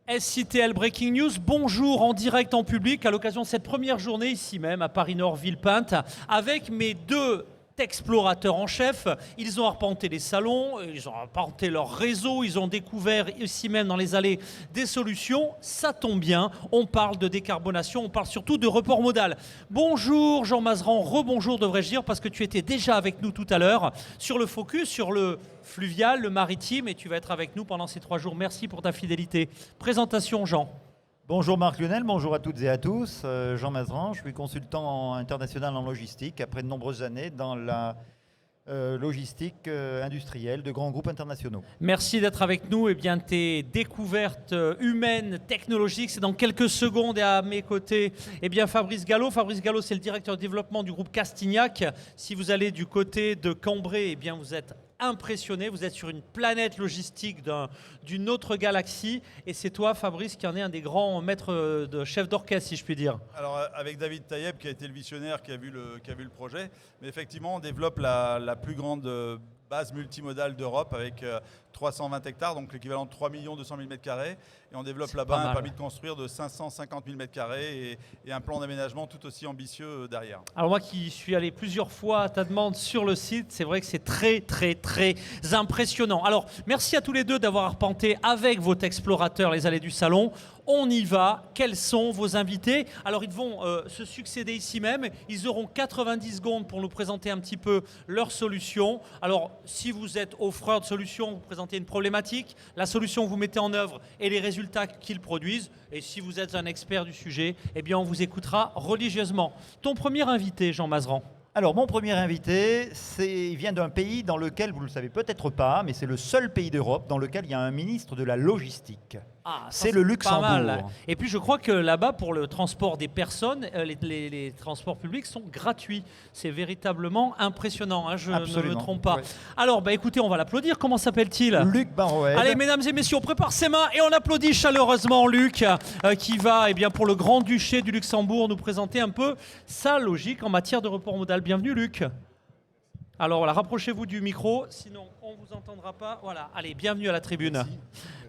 SITL Breaking News, bonjour en direct en public à l'occasion de cette première journée ici même à Paris-Nord, Villepinte, avec mes deux explorateurs en chef. Ils ont arpenté les salons, ils ont arpenté leur réseau, ils ont découvert ici même dans les allées des solutions. Ça tombe bien, on parle de décarbonation, on parle surtout de report modal. Bonjour Jean Mazeran, rebonjour devrais-je dire, parce que tu étais déjà avec nous tout à l'heure sur le focus, sur le fluvial, le maritime, et tu vas être avec nous pendant ces 3 jours. Merci pour ta fidélité. Présentation Jean. Bonjour Marc Lionel, bonjour à toutes et à tous. Jean Mazeran, je suis consultant international en logistique après de nombreuses années dans la logistique industrielle de grands groupes internationaux. Merci d'être avec nous. Eh bien, tes découvertes humaines, technologiques, c'est dans quelques secondes. Et à mes côtés, eh bien, Fabrice Gallo. Fabrice Gallo, c'est le directeur de développement du groupe Castignac. Si vous allez du côté de Cambrai, eh bien, vous êtes impressionné, vous êtes sur une planète logistique d'une autre galaxie, et c'est toi, Fabrice, qui en est un des grands maîtres de chef d'orchestre, si je puis dire. Alors avec David Taïeb, qui a été le visionnaire, qui a vu le projet, mais effectivement on développe la plus grande base multimodale d'Europe avec 320 hectares, donc l'équivalent de 3 200 000 m², et on développe là-bas un permis de construire de 550 000 m² et un plan d'aménagement tout aussi ambitieux derrière. Alors moi qui suis allé plusieurs fois à ta demande sur le site, c'est vrai que c'est très impressionnant. Alors merci à tous les deux d'avoir arpenté avec votre explorateur les allées du salon. On y va. Quels sont vos invités? Alors ils vont se succéder ici même. Ils auront 90 secondes pour nous présenter un petit peu leurs solutions. Alors si vous êtes offreur de solutions, vous présentez une problématique, la solution que vous mettez en œuvre et les résultats qu'ils produisent. Et si vous êtes un expert du sujet, eh bien on vous écoutera religieusement. Ton premier invité, Jean Mazeran. Alors mon premier invité, il vient d'un pays dans lequel, vous ne le savez peut-être pas, mais c'est le seul pays d'Europe dans lequel il y a un ministre de la logistique. Ah, c'est le Luxembourg. Pas mal. Et puis je crois que là-bas, pour le transport des personnes, les transports publics sont gratuits. C'est véritablement impressionnant, hein, je Absolument. ne me trompe pas. Ouais. Alors, bah, écoutez, on va l'applaudir. Comment s'appelle-t-il? Luc Barroed. Allez, mesdames et messieurs, on prépare ses mains et on applaudit chaleureusement Luc, qui va, eh bien, pour le Grand-Duché du Luxembourg, nous présenter un peu sa logique en matière de report modal. Bienvenue, Luc. Alors voilà, rapprochez-vous du micro, sinon on ne vous entendra pas. Voilà, allez, bienvenue à la tribune.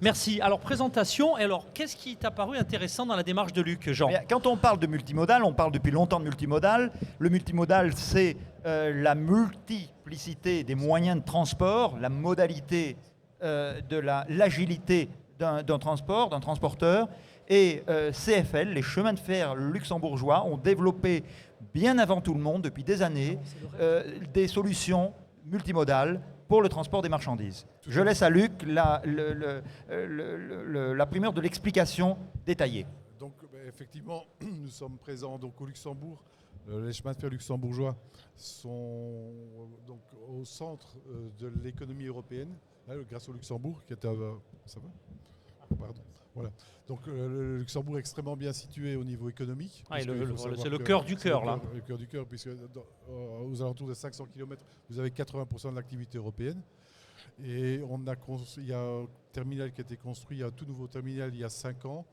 Merci. Alors, présentation. Et alors, qu'est-ce qui t'a paru intéressant dans la démarche de Luc, Jean? Quand on parle de multimodal, on parle depuis longtemps de multimodal. Le multimodal, c'est la multiplicité des moyens de transport, la modalité de l'agilité d'un transport, d'un transporteur. Et CFL, les chemins de fer luxembourgeois, ont développé bien avant tout le monde, depuis des années, des solutions multimodales pour le transport des marchandises. Je laisse à Luc la primeur de l'explication détaillée. Donc effectivement, nous sommes présents donc, au Luxembourg. Les chemins de fer luxembourgeois sont donc, au centre de l'économie européenne, grâce au Luxembourg, qui est ça va? Pardon. Voilà. Donc le Luxembourg est extrêmement bien situé au niveau économique. Ah, c'est le cœur du cœur, là. Le cœur du cœur, puisque aux alentours de 500 km, vous avez 80% de l'activité européenne. Et il y a un terminal qui a été construit, un tout nouveau terminal il y a 5 ans,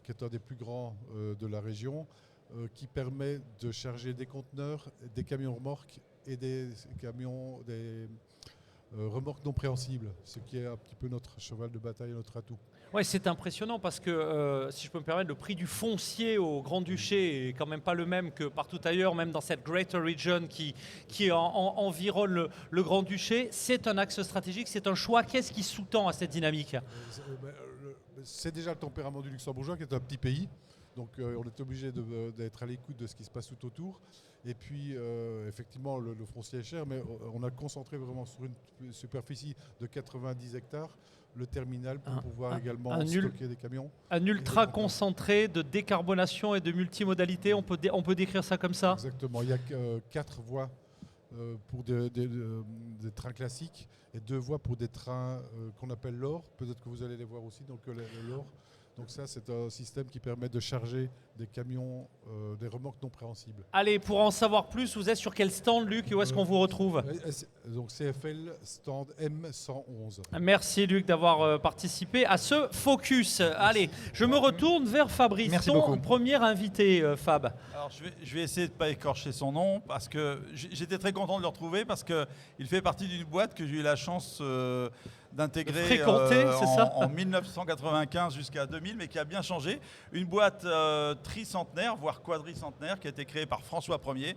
qui est un des plus grands de la région, qui permet de charger des conteneurs, des camions remorques et des remorques non préhensibles, ce qui est un petit peu notre cheval de bataille, notre atout. Oui, c'est impressionnant parce que, si je peux me permettre, le prix du foncier au Grand-Duché est quand même pas le même que partout ailleurs, même dans cette Greater Region qui environne le Grand-Duché. C'est un axe stratégique, c'est un choix. Qu'est-ce qui sous-tend à cette dynamique? C'est déjà le tempérament du Luxembourgeois, qui est un petit pays. Donc on est obligé d'être à l'écoute de ce qui se passe tout autour. Et puis effectivement le foncier est cher, mais on a concentré vraiment sur une superficie de 90 hectares le terminal pour pouvoir également stocker des camions. Un ultra concentré de décarbonation et de multimodalité, on peut décrire ça comme ça? Exactement, il y a 4 voies pour des trains classiques et 2 voies pour des trains qu'on appelle l'or. Peut-être que vous allez les voir aussi, donc l'or. Donc ça, c'est un système qui permet de charger des camions, des remorques non préhensibles. Allez, pour en savoir plus, vous êtes sur quel stand, Luc, et où est-ce qu'on vous retrouve? Donc CFL, stand M111. Merci, Luc, d'avoir participé à ce focus. Allez, je me retourne vers Fabrice. Merci ton beaucoup. Premier invité, Fab. Alors je vais essayer de ne pas écorcher son nom, parce que j'étais très content de le retrouver, parce qu'il fait partie d'une boîte que j'ai eu la chance d'intégrer fréquenter, c'est ça en 1995 jusqu'à 2000, mais qui a bien changé. Une boîte tricentenaire, voire quadricentenaire, qui a été créée par François Ier.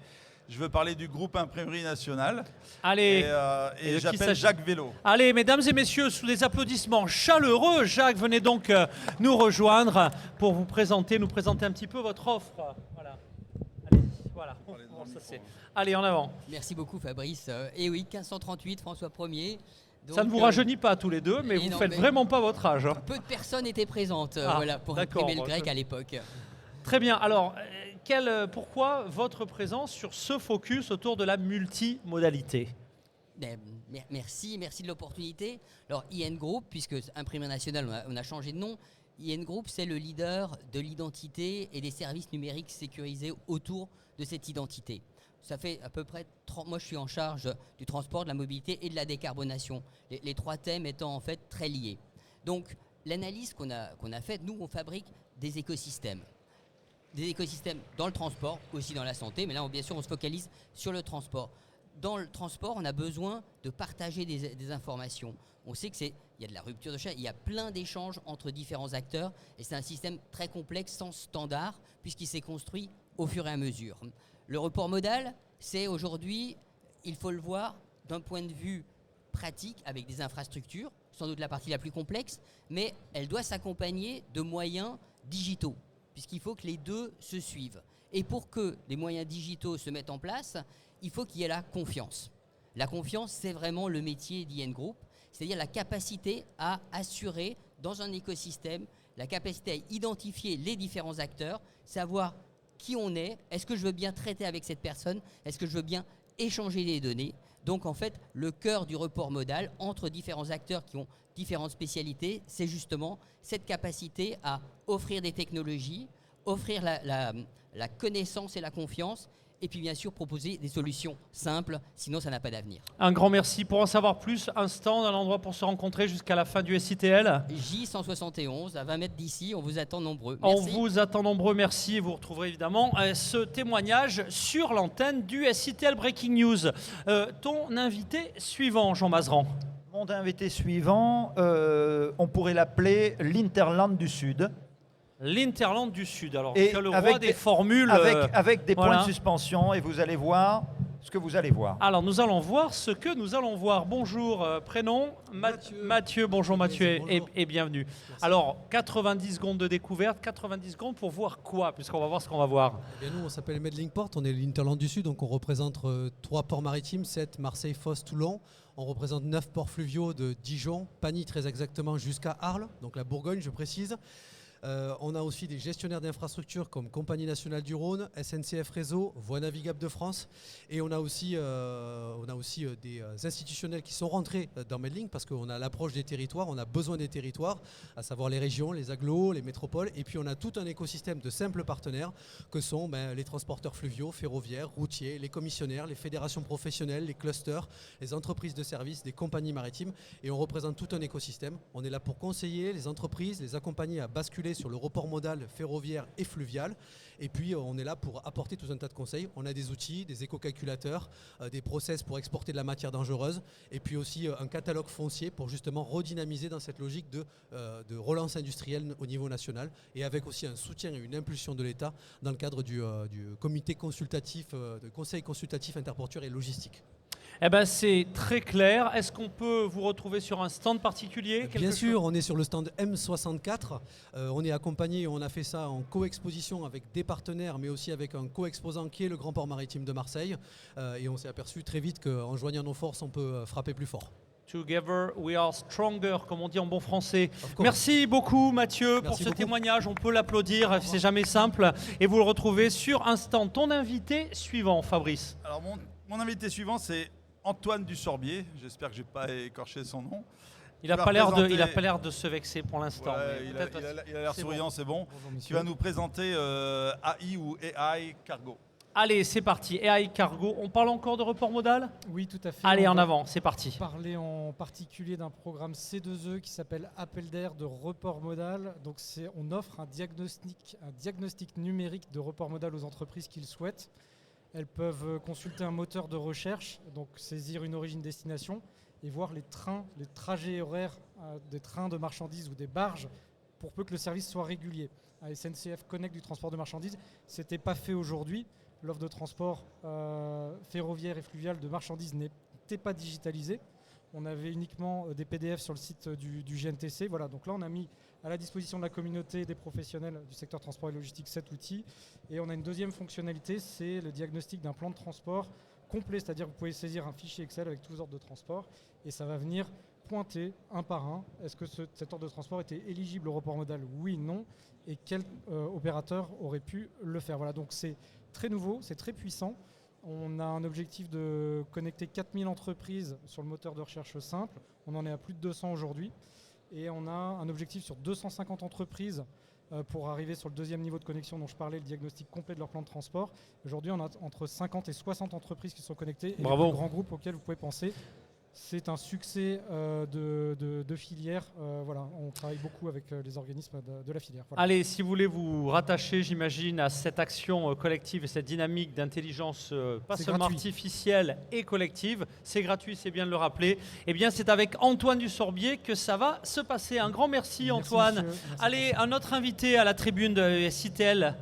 Je veux parler du groupe Imprimerie Nationale. Allez, Et j'appelle Jacques Vélo. Allez, mesdames et messieurs, sous des applaudissements chaleureux, Jacques, venez donc nous rejoindre pour nous présenter un petit peu votre offre. Voilà. Allez, voilà. Allez, en avant. Merci beaucoup Fabrice. Et oui, 1538, François Ier. Ça ne vous rajeunit pas tous les deux, mais vous ne faites vraiment pas votre âge. Peu de personnes étaient présentes pour imprimer le grec à l'époque. Très bien. Alors, pourquoi votre présence sur ce focus autour de la multimodalité ? Merci de l'opportunité. Alors, IN Group, puisque Imprimerie Nationale, on a changé de nom. IN Group, c'est le leader de l'identité et des services numériques sécurisés autour de cette identité. Ça fait à peu près 30... Moi, je suis en charge du transport, de la mobilité et de la décarbonation. Les trois thèmes étant en fait très liés. Donc, l'analyse qu'on a faite, nous, on fabrique des écosystèmes. Des écosystèmes dans le transport, aussi dans la santé, mais là, bien sûr, on se focalise sur le transport. Dans le transport, on a besoin de partager des informations. On sait qu'il y a de la rupture de chaîne, il y a plein d'échanges entre différents acteurs, et c'est un système très complexe, sans standard, puisqu'il s'est construit au fur et à mesure. Le report modal, c'est aujourd'hui, il faut le voir d'un point de vue pratique, avec des infrastructures, sans doute la partie la plus complexe, mais elle doit s'accompagner de moyens digitaux, puisqu'il faut que les deux se suivent. Et pour que les moyens digitaux se mettent en place, il faut qu'il y ait la confiance. La confiance, c'est vraiment le métier d'IN Group, c'est-à-dire la capacité à assurer dans un écosystème, la capacité à identifier les différents acteurs, savoir qui on est-ce que je veux bien traiter avec cette personne, est-ce que je veux bien échanger des données. Donc en fait, le cœur du report modal entre différents acteurs qui ont différentes spécialités, c'est justement cette capacité à offrir des technologies, offrir la connaissance et la confiance, et puis bien sûr proposer des solutions simples, sinon ça n'a pas d'avenir. Un grand merci. Pour en savoir plus, un stand, un endroit pour se rencontrer jusqu'à la fin du SITL. J171, à 20 mètres d'ici, on vous attend nombreux. Merci. On vous attend nombreux, merci. Vous retrouverez évidemment ce témoignage sur l'antenne du SITL Breaking News. Ton invité suivant, Jean Mazeran. Mon invité suivant, on pourrait l'appeler l'Interland du Sud. L'Interland du Sud, alors et le roi des formules. Avec des voilà. points de suspension, et vous allez voir ce que vous allez voir. Alors nous allons voir ce que nous allons voir. Bonjour, prénom Mathieu. Bonjour Mathieu, bonjour. Et bienvenue. Merci. Alors 90 secondes de découverte, 90 secondes pour voir quoi, puisqu'on va voir ce qu'on va voir. Et nous on s'appelle Medlingport, on est l'Interland du Sud, donc on représente 3 ports maritimes, 7, Marseille, Fos, Toulon. On représente 9 ports fluviaux de Dijon, Pagny très exactement, jusqu'à Arles, donc la Bourgogne je précise. On a aussi des gestionnaires d'infrastructures comme Compagnie Nationale du Rhône, SNCF Réseau, Voies Navigables de France, et on a aussi des institutionnels qui sont rentrés dans Medlink parce qu'on a l'approche des territoires, on a besoin des territoires, à savoir les régions, les agglos, les métropoles, et puis on a tout un écosystème de simples partenaires que sont les transporteurs fluviaux, ferroviaires, routiers, les commissionnaires, les fédérations professionnelles, les clusters, les entreprises de services, des compagnies maritimes, et on représente tout un écosystème. On est là pour conseiller les entreprises, les accompagner à basculer sur le report modal ferroviaire et fluvial. Et puis on est là pour apporter tout un tas de conseils. On a des outils, des éco-calculateurs, des process pour exporter de la matière dangereuse, et puis aussi un catalogue foncier pour justement redynamiser dans cette logique de relance industrielle au niveau national, et avec aussi un soutien et une impulsion de l'État dans le cadre du comité consultatif, de conseil consultatif interportuaire et logistique. Eh ben, c'est très clair. Est-ce qu'on peut vous retrouver sur un stand particulier ? Bien sûr, on est sur le stand M64. On est accompagné, on a fait ça en co-exposition avec des partenaires, mais aussi avec un co-exposant qui est le Grand Port Maritime de Marseille. Et on s'est aperçu très vite qu'en joignant nos forces, on peut frapper plus fort. Together we are stronger, comme on dit en bon français. Merci beaucoup Mathieu pour ce témoignage. On peut l'applaudir, c'est jamais simple. Et vous le retrouvez sur un stand. Ton invité suivant, Fabrice. Alors mon invité suivant, c'est Antoine Dussorbier, j'espère que je n'ai pas écorché son nom. Il n'a pas l'air de se vexer pour l'instant. Ouais, il a l'air souriant, c'est bon. Qui va nous présenter AI ou AI Cargo. Allez, c'est parti. AI Cargo. On parle encore de report modal ? Oui, tout à fait. Allez, en avant, c'est parti. On va parler en particulier d'un programme C2E qui s'appelle Appel d'air de report modal. Donc, on offre un diagnostic numérique de report modal aux entreprises qui le souhaitent. Elles peuvent consulter un moteur de recherche, donc saisir une origine-destination, et voir les trajets horaires des trains de marchandises ou des barges pour peu que le service soit régulier. À SNCF Connect du transport de marchandises, ce n'était pas fait aujourd'hui. L'offre de transport ferroviaire et fluvial de marchandises n'était pas digitalisée. On avait uniquement des PDF sur le site du GNTC. Voilà, donc là, on a mis à la disposition de la communauté et des professionnels du secteur transport et logistique cet outil. Et on a une deuxième fonctionnalité, c'est le diagnostic d'un plan de transport complet, c'est-à-dire que vous pouvez saisir un fichier Excel avec tous les ordres de transport et ça va venir pointer un par un. Est-ce que cet ordre de transport était éligible au report modal? Oui, non. Et quel opérateur aurait pu le faire? Voilà, donc c'est très nouveau, c'est très puissant. On a un objectif de connecter 4000 entreprises sur le moteur de recherche simple. On en est à plus de 200 aujourd'hui. Et on a un objectif sur 250 entreprises pour arriver sur le deuxième niveau de connexion dont je parlais, le diagnostic complet de leur plan de transport. Aujourd'hui, on a entre 50 et 60 entreprises qui sont connectées. Et Bravo. les plus grands groupes auxquels vous pouvez penser. C'est un succès de filière. Voilà, on travaille beaucoup avec les organismes de la filière. Voilà. Allez, si vous voulez vous rattacher, j'imagine, à cette action collective et cette dynamique d'intelligence, pas C'est seulement gratuit. artificielle et collective, c'est gratuit, c'est bien de le rappeler. Eh bien, c'est avec Antoine Dussorbier que ça va se passer. Un grand merci, Antoine. Merci, monsieur. Merci. Allez, un autre invité à la tribune de SITL.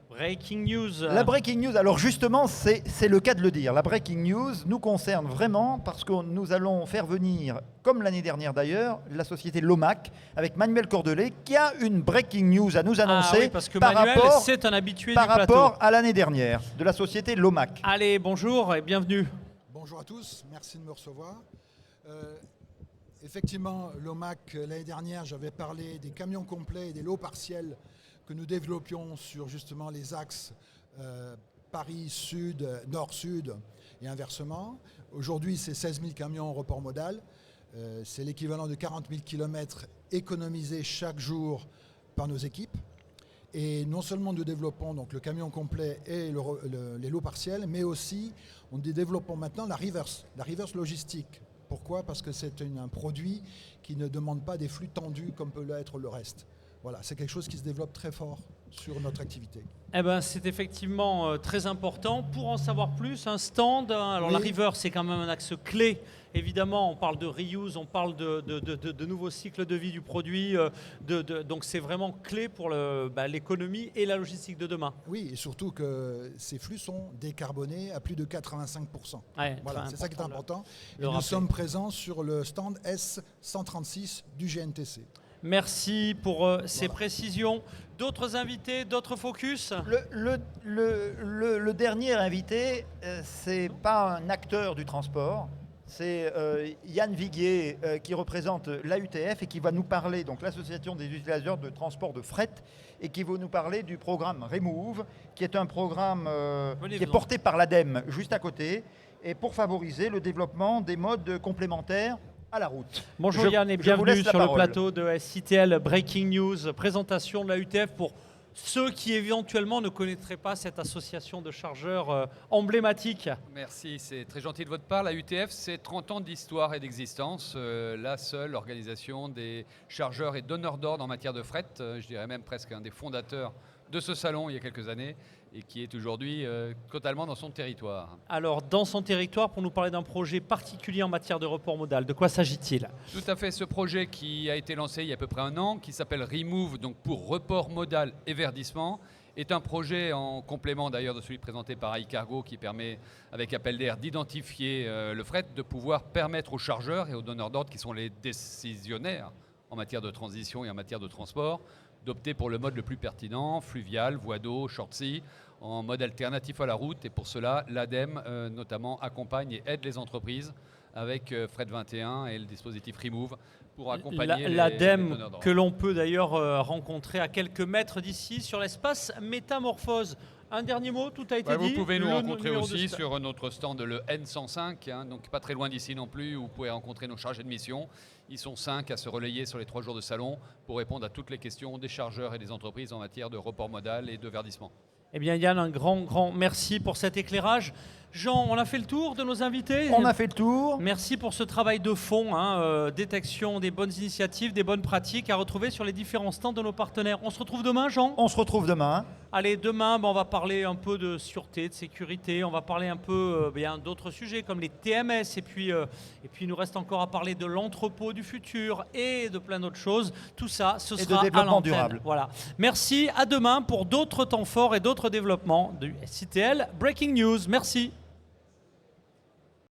Breaking news. La breaking news, alors justement, c'est le cas de le dire. La breaking news nous concerne vraiment parce que nous allons faire venir, comme l'année dernière d'ailleurs, la société Lomac avec Manuel Cordelet qui a une breaking news à nous annoncer Ah oui, parce que par Manuel, rapport, c'est un habitué par du plateau. rapport à l'année dernière de la société Lomac. Allez, bonjour et bienvenue. Bonjour à tous, merci de me recevoir. Effectivement, Lomac, l'année dernière, j'avais parlé des camions complets et des lots partiels que nous développions sur justement les axes Paris-Sud, Nord-Sud et inversement. Aujourd'hui, c'est 16 000 camions en report modal. C'est l'équivalent de 40 000 km économisés chaque jour par nos équipes. Et non seulement nous développons donc le camion complet et les lots partiels, mais aussi on développons maintenant la reverse logistique. Pourquoi? Parce que c'est un produit qui ne demande pas des flux tendus comme peut l'être le reste. Voilà, c'est quelque chose qui se développe très fort sur notre activité. Eh ben, c'est effectivement très important. Pour en savoir plus, un stand. Alors Oui. la reverse, c'est quand même un axe clé. Évidemment, on parle de reuse, on parle de nouveaux cycles de vie du produit. Donc c'est vraiment clé pour l'économie et la logistique de demain. Oui, et surtout que ces flux sont décarbonés à plus de 85%. Ouais, Voilà, très c'est ça qui est important important. de Et le nous rappeler. sommes présents sur le stand S136 du GNTC. Merci pour ces précisions. D'autres invités, d'autres focus? Le dernier invité, c'est pas un acteur du transport, c'est Yann Viguier qui représente l'AUTF et qui va nous parler, donc l'association des utilisateurs de transport de fret, et qui va nous parler du programme Remove, qui est un programme qui est porté par l'ADEME juste à côté, et pour favoriser le développement des modes complémentaires à la route. Bonjour Yann et je vous bienvenue laisse la sur le parole. plateau de SITL Breaking News, présentation de la UTF pour ceux qui éventuellement ne connaîtraient pas cette association de chargeurs emblématique. Merci, c'est très gentil de votre part. La UTF, c'est 30 ans d'histoire et d'existence. La seule organisation des chargeurs et donneurs d'ordre en matière de fret. Je dirais même presque un des fondateurs de ce salon il y a quelques années et qui est aujourd'hui totalement dans son territoire. Alors, dans son territoire, pour nous parler d'un projet particulier en matière de report modal, de quoi s'agit-il? Tout à fait, ce projet qui a été lancé il y a à peu près un an, qui s'appelle Remove, donc pour report modal et verdissement, est un projet en complément d'ailleurs de celui présenté par iCargo qui permet, avec Appel d'air, d'identifier le fret, de pouvoir permettre aux chargeurs et aux donneurs d'ordre qui sont les décisionnaires en matière de transition et en matière de transport, d'opter pour le mode le plus pertinent, fluvial, voie d'eau, short sea, en mode alternatif à la route. Et pour cela, l'ADEME notamment accompagne et aide les entreprises avec Fret 21 et le dispositif Remove pour accompagner les L'ADEME donneurs d'ordre. que l'on peut d'ailleurs rencontrer à quelques mètres d'ici sur l'espace Métamorphose. Un dernier mot, tout a été Ouais, dit. vous pouvez nous Le rencontrer numéro de aussi sta- sur notre stand, le N105, donc pas très loin d'ici non plus, où vous pouvez rencontrer nos chargés de mission. Ils sont 5 à se relayer sur les 3 jours de salon pour répondre à toutes les questions des chargeurs et des entreprises en matière de report modal et de verdissement. Eh bien Yann, un grand merci pour cet éclairage. Jean, on a fait le tour de nos invités? On a fait le tour. Merci pour ce travail de fond, détection des bonnes initiatives, des bonnes pratiques à retrouver sur les différents stands de nos partenaires. On se retrouve demain, Jean? On se retrouve demain. Allez, demain, on va parler un peu de sûreté, de sécurité, on va parler un peu d'autres sujets comme les TMS, et puis il nous reste encore à parler de l'entrepôt du futur et de plein d'autres choses. Tout ça, ce sera de développement à l'antenne. durable. Voilà. Merci, à demain pour d'autres temps forts et d'autres développements du SITL Breaking News. Merci.